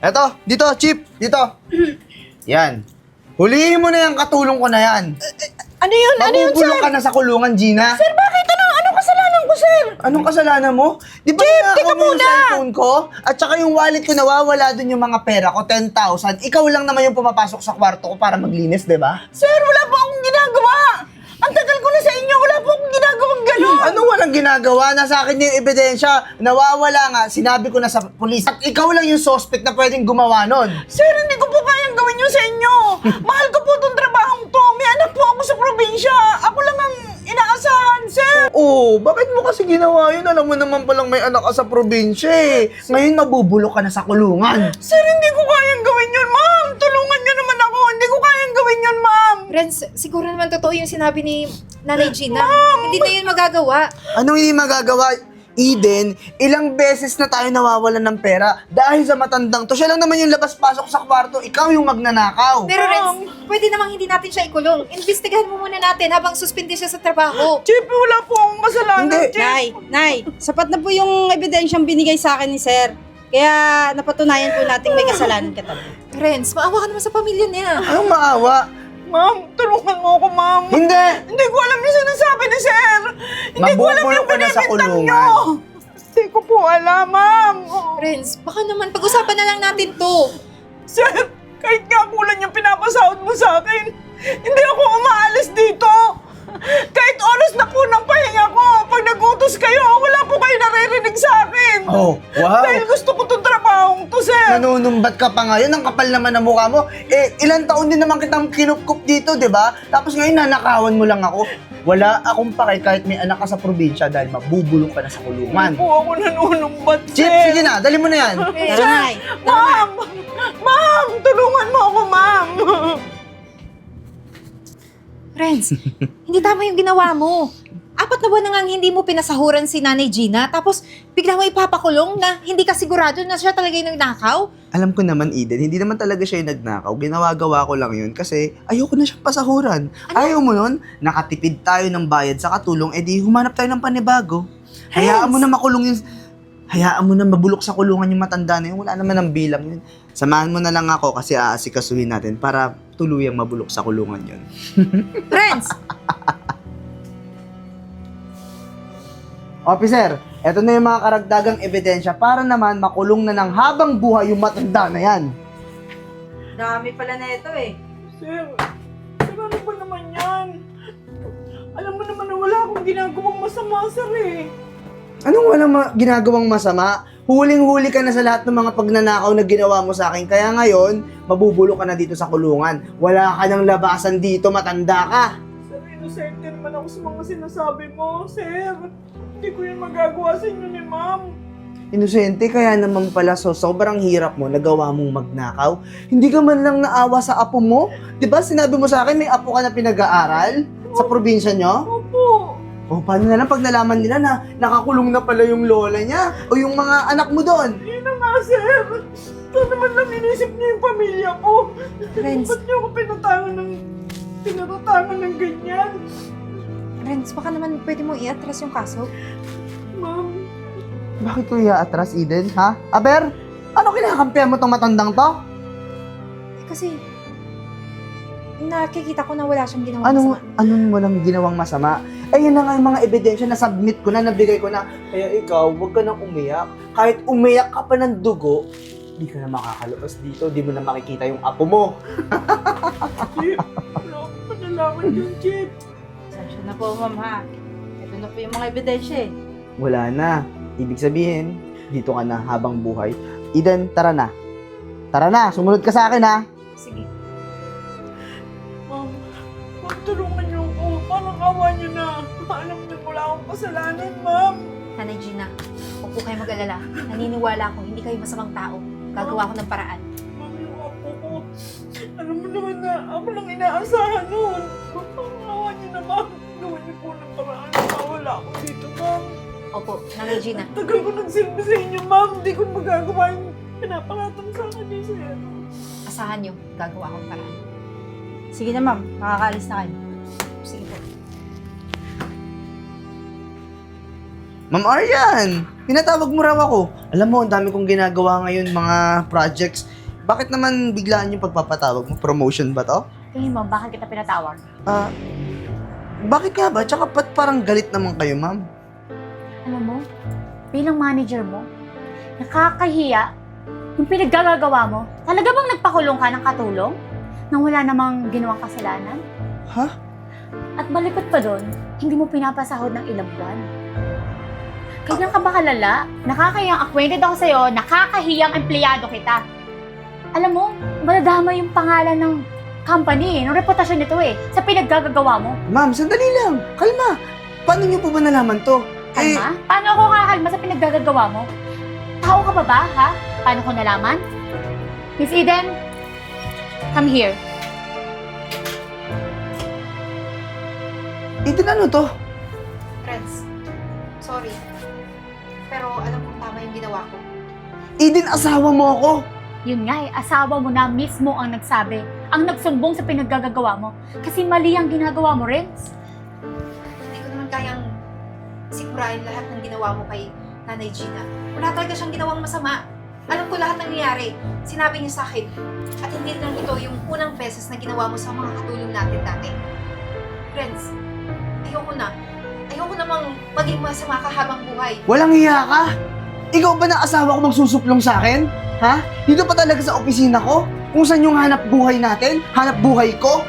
Eto, dito, Chip, dito. Yan. Hulihin mo na yung katulong ko na yan. Ano yun? Ano yun, sir? Mabubulok ka na sa kulungan, Gina. Sir, bakit? Anong kasalanan ko, sir? Anong kasalanan mo? Di ba Chip, ninakaw teka mo yung muna! cellphone ko? At saka yung wallet ko, nawawala dun yung mga pera ko, 10,000. Ikaw lang naman yung pumapasok sa kwarto ko para maglinis, di ba? Sir, wala po akong ginagawa. Ang tagal ko na sa inyo, wala po akong ginagawang gano'n. Ano walang ginagawa? Nasa akin yung ebidensya. Nawawala nga, sinabi ko na sa pulis. At ikaw lang yung suspect na pwedeng gumawa nun. Sir, hindi ko po kayang gawin yun sa inyo. Mahal ko po itong trabahong to. May anak po ako sa probinsya. Ako lang ang inaasahan, sir. Oh, bakit mo kasi ginawa yun? Alam mo naman palang may anak ka sa probinsya eh. Ngayon mabubulok ka na sa kulungan. Sir, hindi ko kayang gawin yun, ma'am. Tulungan niyo naman ako. Hindi ko kayang gawin yun, ma'am. Renz, siguro naman totoo yung sinabi ni Nanay Gina. Hindi na yun magagawa. Anong hindi magagawa? Eden, ilang beses na tayo nawawalan ng pera dahil sa matandang to. Siya lang naman yung labas-pasok sa kwarto. Ikaw yung magnanakaw. Pero Renz, pwede namang hindi natin siya ikulong. Investigahan mo muna natin habang suspende siya sa trabaho. Chip, wala po akong kasalanan, Hindi. Chip. Nay, sapat na po yung ebidensyang binigay sa akin ni Sir. Kaya napatunayan po nating may kasalanan ka talaga. Renz, maawa ka naman sa pamilya niya. Anong maawa? Ma'am, tulungan mo ako, ma'am. Hindi! Hindi ko alam yung sinasabi ni Sir. Hindi ko alam Mabubulok yung ka na sa binibintang kulungan. nyo. Hindi ko po alam, ma'am. Renz, baka naman pag-usapan na lang natin to. Sir, kahit nga kulang yung pinapasahod mo sa akin, hindi ako umaalis dito. Kahit oras na po ng pahinga ko, pag nagutos kayo, wala po kayo naririnig sa akin. Oh, wow! Dahil gusto ko itong trabahong to, sir. Nanunumbat ka pa ngayon, ang kapal naman ng mukha mo. Eh, ilang taon din naman kitang kinupkup dito, di ba? Tapos ngayon, nanakawan mo lang ako. Wala akong pake kahit may anak ka sa probinsya dahil mabubulok ka na sa kulungan. Hindi po ako nanunumbat, Chip, sir. sige na, dali mo na yan. Tara, Nay. Ma'am! Ma'am! Tulungan mo ako, ma'am! Renz, hindi tama yung ginawa mo. 4 na buwan na nga hindi mo pinasahuran si Nanay Gina, tapos bigla mo ipapakulong na hindi ka sigurado na siya talaga yung nagnakaw? Alam ko naman, Eden, hindi naman talaga siya yung nagnakaw. Ginawa-gawa ko lang yun kasi ayoko na siyang pasahuran. Ayaw mo nun, nakatipid tayo ng bayad sa katulong, edi humanap tayo ng panibago. Hayaan mo na makulong yun. Hayaan mo na mabulok sa kulungan yung matanda na yun. Wala naman ang bilang yun. Samahan mo na lang ako kasi aasikasuhin natin para tuluyang mabulok sa kulungan yun. Renz! Officer, eto na yung mga karagdagang ebidensya para naman makulong na ng habang buhay yung matanda na yan. Dami pala na ito eh. Sir, ano ba naman yan? Alam mo naman na wala akong ginagawang masama, sir eh. Anong walang ginagawang masama? Huling-huli ka na sa lahat ng mga pagnanakaw na ginawa mo sa akin. Kaya ngayon, mabubulok ka na dito sa kulungan. Wala ka nang labasan dito, matanda ka. Sir, inosente naman ako sa mga sinasabi mo, sir. Hindi ko yung magagawa sa inyo ni ma'am. Inosente, kaya naman pala sobrang hirap mo, nagawa mong magnakaw. Hindi ka man lang naawa sa apo mo. Diba sinabi mo sa akin, may apo ka na pinag-aaral sa probinsya nyo? Opo. O paano na lang pag nalaman nila na nakakulong na pala yung lola niya o yung mga anak mo doon? Yun na nga, sir. Ito naman lang inisip niyo yung pamilya ko. Renz. Ba't niyo ako pinatatangan ng ganyan? Renz, baka naman pwede mo i-atras yung kaso. Ma'am, Bakit ko iaatras, Eden, ha? Aber, ano kinakampihan mo tong matandang to? Kasi, nakikita ko na wala siyang ginawa masama. Anong walang ginawang masama? Eh, yun na nga yung mga ebidensya na submit ko na, nabigay ko na. Kaya ikaw, huwag ka nang umiyak. Kahit umiyak ka pa ng dugo, di ka na makakalabas dito, di mo na makikita yung apo mo. Chip. Wala akong panalaman yung Chip. Sensya na po, ma'am ha. Ito na po yung mga ebidensya eh. Wala na. Ibig sabihin, dito ka na habang buhay. Eden, tara na. Tara na, sumunod ka sa akin, ha? Sige. Ma'am, magtulungan niyo ako. Parang awa niyo na. Alam niyo wala akong kasalanan, ma'am. Nanay Gina, huwag po kayo mag-alala. Naniniwala ako, hindi kayo masamang tao. Gagawa ko ng paraan. Ma'am, yung apo ko. Alam mo naman na ako lang inaasahan nun. Parang awa niyo na, ma'am. Gawin niyo po ng paraan. Mawala ako dito, ma'am. Opo, Nanay Gina. Tagal ko nagsilbi sa inyo, ma'am. Hindi ko magagawa yung pinapangatang sa akin ni sir. Asahan niyo, gagawa ko ng paraan. Sige na ma'am, makakaalis na kayo. Sige po. Ma'am Aryan, pinatawag mo raw ako. Alam mo, ang dami kong ginagawa ngayon, mga projects. Bakit naman biglaan yung pagpapatawag mo? Promotion ba to? Tingin mo, bakit kita pinatawag? Bakit nga ba? Tsaka ba't parang galit naman kayo, ma'am? Alam mo, bilang manager mo, nakakahiya yung pinaggagawa mo. Talaga bang nagpakulong ka ng katulong? Nang wala namang ginawang kasalanan? Ha? At balikot pa doon, hindi mo pinapasahod ng ilang buwan. Kailan ka ba kalala? Nakakahiyang acquainted ako sa'yo, nakakahiyang empleyado kita. Alam mo, madadama yung pangalan ng company, ng reputasyon nito sa pinaggagawa mo. Ma'am, sandali lang. Kalma. Paano niyo po ba nalaman to? Kalma? Paano ako kakalma sa pinaggagawa mo? Tao ka ba ba, ha? Paano ko nalaman? Miss Eden, come here. Eden, ano to? Friends, sorry. Pero alam kong tama yung ginawa ko. Eden, asawa mo ako. Yun nga asawa mo na mismo ang nagsabi, ang nagsumbong sa pinaggagawa mo. Kasi mali ang ginagawa mo, Renz. Hindi ko naman kayang sigurahin lahat ng ginawa mo kay Nanay Gina. Wala talaga siyang ginawang masama. Alam ko lahat ng nangyayari. Sinabi niya sa akin. At hindi lang ito yung unang beses na ginawa mo sa mga katulong natin dati. Friends, ayoko na. Ayoko namang maging masama ka habang buhay. Walang hiya ka? Ikaw ba na asawa ko magsusuplong sa akin? Ha? Dito pa talaga sa opisina ko? Kung saan yung hanap buhay natin? Hanap buhay ko?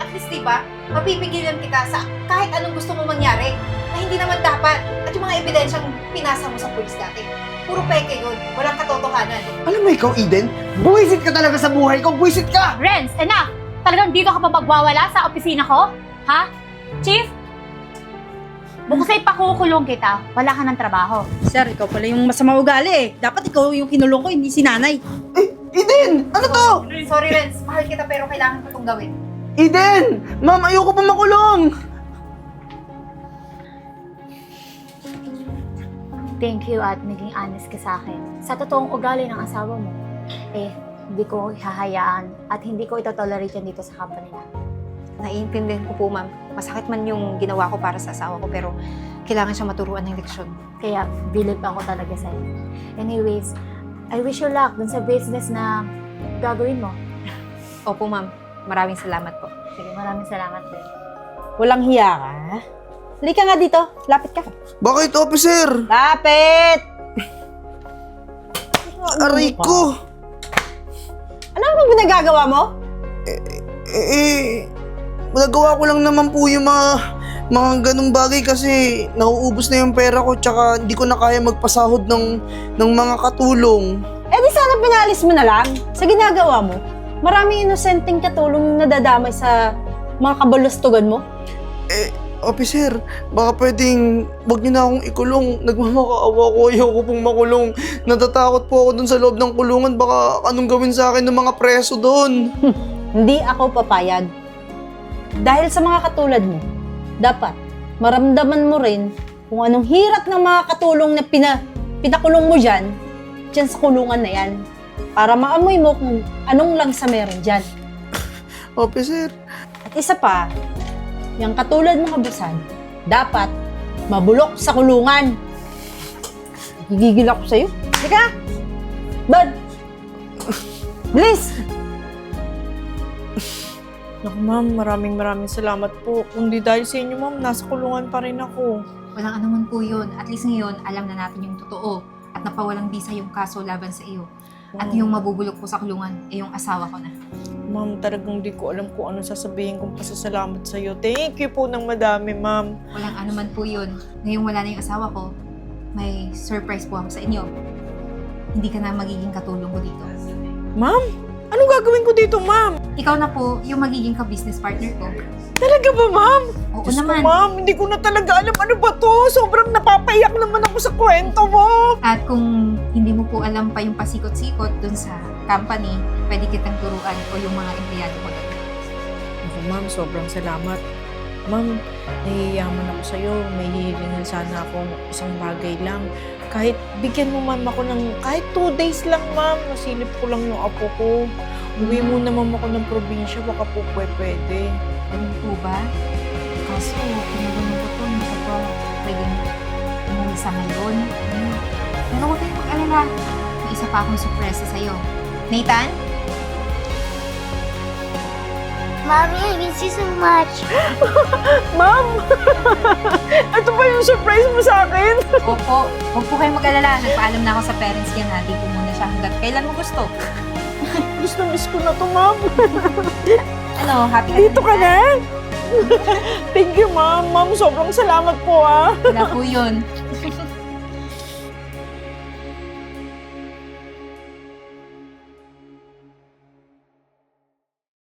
At least, diba, mapipigilan kita sa kahit anong gusto mo mangyari na hindi naman dapat. At yung mga ebidensyang pinasa mo sa pulis dati. Puro peke yun. Walang katotohanan. Alam mo ikaw, Eden? Buwisit ka talaga sa buhay ko! Buwisit ka! Renz, enough! Talagang dito ka pa magwawala sa opisina ko? Ha? Chief? Bukod sa ipakukulong kita, wala ka ng trabaho. Sir, ikaw pala yung masama ugali eh. Dapat ikaw yung kinulong ko, hindi si nanay. Eden! Ano to? Sorry, Renz. Mahal kita pero kailangan ko itong gawin. Eden! Ma'am, ayoko pa makulong! Thank you at naging honest ka sa akin. Sa totoong ugali ng asawa mo, hindi ko hahayaan at hindi ko itotolerate yan dito sa company na. Naiintindihan ko po, ma'am. Masakit man yung ginawa ko para sa asawa ko pero kailangan siya maturuan ng leksyon. Kaya bilib ako talaga sa'yo. Anyways, I wish you luck dun sa business na gagawin mo. Opo, ma'am. Maraming salamat po. Sige, maraming salamat din. Walang hiya ka? Halika nga dito. Lapit ka. Bakit, officer? Lapit! Aray ko! Ano bang pinagagawa mo? Nagawa ko lang naman po yung mga ganong bagay kasi nauubos na yung pera ko tsaka hindi ko na kaya magpasahod ng mga katulong. Eh di sana pinalis mo na lang sa ginagawa mo. Maraming inosenteng katulong na nadadamay sa mga kabalastugan mo. Officer, baka pwedeng wag niyo na akong ikulong. Nagmamakaawa ko, ayoko pong makulong. Natatakot po ako dun sa loob ng kulungan. Baka anong gawin sa akin ng mga preso doon. Hindi ako papayag. Dahil sa mga katulad mo, dapat maramdaman mo rin kung anong hirap ng mga katulong na pinakulong mo dyan sa kulungan na yan. Para maamoy mo kung anong langsa meron dyan. Officer, At isa pa, yung katulad mong kabusan, dapat mabulok sa kulungan. Gigigil ako sa'yo. Halika! Bud! Bilis! Naku ma'am, maraming salamat po. Kung di dahil sa inyo ma'am, nasa kulungan pa rin ako. Walang anuman po yun. At least ngayon, alam na natin yung totoo. At napawalang bisa yung kaso laban sa iyo. At yung mabubulok po sa kulungan, yung asawa ko na. Ma'am, talagang di ko alam kung ano sasabihin kong pasasalamat sa iyo. Thank you po ng madami, ma'am. Walang anuman po yun. Ngayong wala na yung asawa ko, may surprise po ako sa inyo. Hindi ka na magiging katulong ko dito. Ma'am, anong gagawin ko dito, ma'am? Ikaw na po yung magiging ka-business partner ko. Talaga ba, ma'am? Oo Diyos ko, naman. ma'am, hindi ko na talaga alam ano ba to. Sobrang napapaiyak naman ako sa kwento mo. At kung hindi mo po alam pa yung pasikot-sikot dun sa company, pwede kitang turuan o yung mga empleyado ko doon. Ako, ma'am, sobrang salamat. Ma'am, nahihiyaman ako sa'yo. May hihilingan sana ako isang bagay lang. Kahit bigyan mo ma'am ako ng kahit 2 days lang, ma'am. Nasilip ko lang yung apo ko. Uwi muna ma'am ako ng probinsya. Baka po pwede. Ganun po ba? Kaso, kung nagano ko to, hindi ko pa pwedeng umuwi kami sa ngayon. Pero huwag kayong mag-alala. May isa pa akong surpresa sa'yo. Nathan? Mommy, I miss you so much. Ma'am! Ito ba yung surprise mo sa akin? Opo. Huwag po kayong mag-alala. Nagpaalam na ako sa parents niya na di po muna siya hanggat kailan mo gusto. Gusto miss ko na to, ma'am. Ano, happy ka Dito ka na? Thank you, ma'am. Ma'am, sobrang salamat po, ah. Wala po yun.